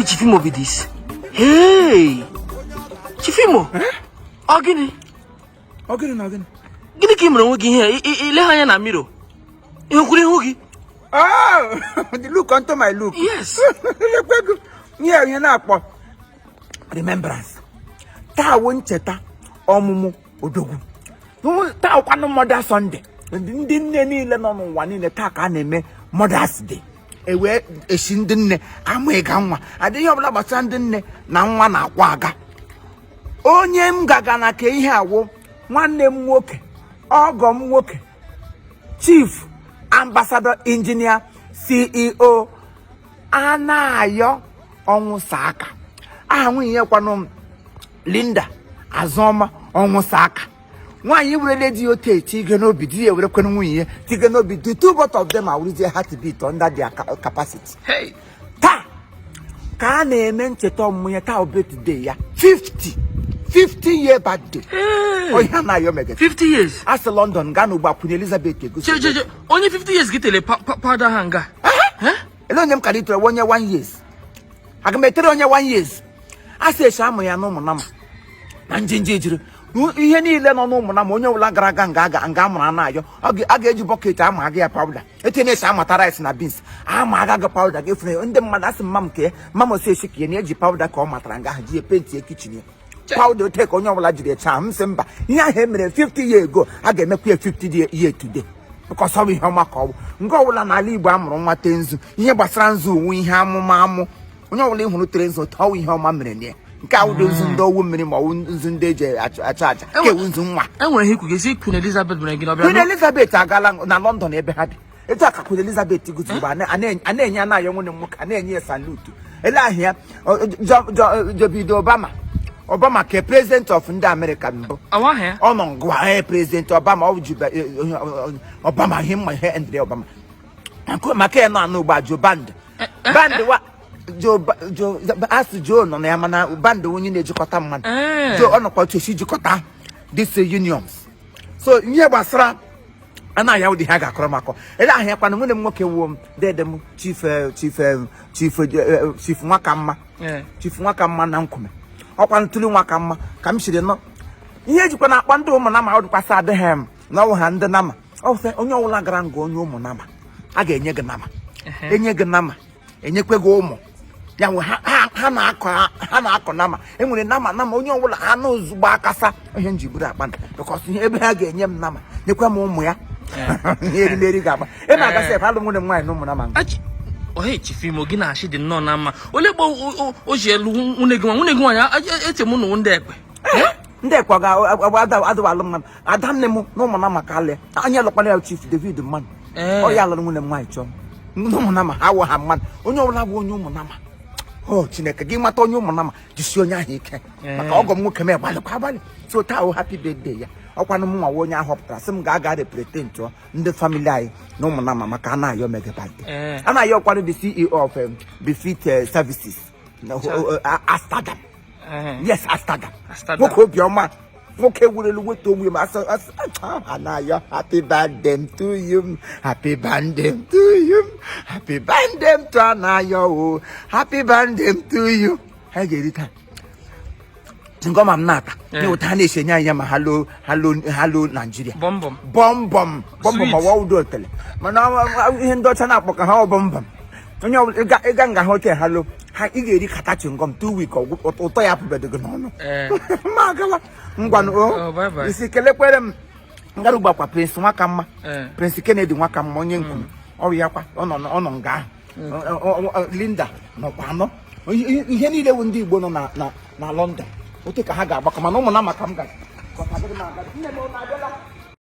Chiefimo with this. Hey, Chiefimo. Ogini. Gini ki mro nwogi here. Ile hanya na miro. Ihokuri hogi. Oh, the look onto my look. Yes. Yeah, you know, remembrance. Ta won cheta omumu odogu. No ta kwano mother Sunday. Ndi nne niile no nwa niile ta ka na eme Mother's Day. Ewe eshi ndị nne amụga nwa. Adịghị ọbụla gbasa ndị nne na nwa na akwa aga. Onye m gaga na ke ihe awo nwanne m nwoke, ọgọ m nwoke, Chief Ambassador Engineer CEO Anayo Onwusaka. Aha nwunye kwanu Linda Azoma Onwusaka. Nwanyi were di ote tige no bi di were kwanu nwunye tige no bi. The two both of them are with their heartbeat under their capacity. Hey. Ta ka na-eme ncheta ọmụmụ ta birthday ya 50-year birthday. Oh, yeah, now you're making 50 years. As London, Ganu Queen Elizabeth. Only 50 years get a powder hanger. Alone them can eat 1 year, 1 years. I can make 3 1 years. I say, Shamoya no monama. And ginger. You need no monamo, la graganga and gamma. I get you bucket. I'm a gear powder. It is a matarice and a beans. I'm a gaga powder. Give me and then that's mum care. Mamma says she can edge powder, call matranga, a painty kitchen. Powder take on your large charm, Simba. Yeah, him 50 years ago. I get me 50 year today. Because how we have call. Go on a libam on my tens. Here, Basranzu, we have mamma. When you live on trains or how we have mamma. Cows and no women in my wounds in danger at charge. And when he could see Queen Elizabeth bringing up Queen Elizabeth, I got na London ever had. It's a Queen Elizabeth to go to one and then Yana, young woman, and then yes, salute. Ella here, Obama. Obama, president of the American. I want her. Oh, no, go ahead, President Obama. Obama, him, my hair, and the Obama. I could make a no about Joe Band. Band what? Joe, ask Joe on the Amana Band when you need Jocota man. Joe on a quote, she Jocota, these unions. So, yeah, Basra, and I have the Haga Cromako. And I have one woman working womb, dead Chief Wakama, Chief Wakama Nankume. Okwan tuli nwakama kam shire no ihe jikwa na akpa ndị ụmụ nama ọdụ pasa adịghị na ọha ndị nama ofe onye ọwụla gara ngo onye ụmụ nama a ga-enye gị nama enye gị nama enyekwe gị ụmụ ya nwe ha na-akọ nama enwere nama onye ọwụla ha na ozugbo akasa ihe njiburu akpa because ebe ha ga-enye m nama nyekwa m ụmụ ya ihe erimeri ga-agba ị na-agasị ebe alụ nwere nwaanyị na ụmụ nama Ohe Chiefimo gị na-achị dị nnọọ na mma. Ole gbo o ji elu nwunye gị nwanya eche mụ na ndị ekpe. Ndị ekpe ga-adịwalụ mma. Ada nne m na ụmụ nama ka alị. Anya lụkwara ya Chief David mmanụ. Ọ ya alụrụ nwunye m nwaanyị chọọ. Ụmụ nama ha awọ ha mmanụ. Onye ọbụla bụ onye ụmụ nama. Oh Chineke gị mata onye ụmụ nama jisi onye ahụ ike. Maka ọgọ m nwoke m agbalịkwa agbalị. So taa o happy birthday ya. Ọkwanụ m nwa onye ahọpụtara sị m ga-aga represent ndị family anyị na ụmụ nama maka anaghị omega birthday. Anaghị ọkwanụ the CEO of Befit Services Amsterdam. Yes, Amsterdam. Nwoke obiọma nwoke wurelu wetu onwe m anaghị happy birthday to you. Happy birthday to you. Happy birthday to anaghị happy birthday to you. Ha ga-erita ngoma mnata ni utane shenya nyama hello Nigeria bom ma wawdo tele mana ihe ndocha na akpoka ha bom onye ịga nga hotel hello ha igeri katachi ngom 2 week ụtọ ya pụbedo gị n'ọnụ ma gala ngwanu isi kelekwere m ngaru gbakwa Prince Nwakamma Prince Kennedy Nwakamma onye nku ọ ya kwa ọ nọ nga Linda no kwano ihe niile wu ndị Igbo nọ na London. Ote ka ha ga-agbakọ mana ụmụ na maka m ga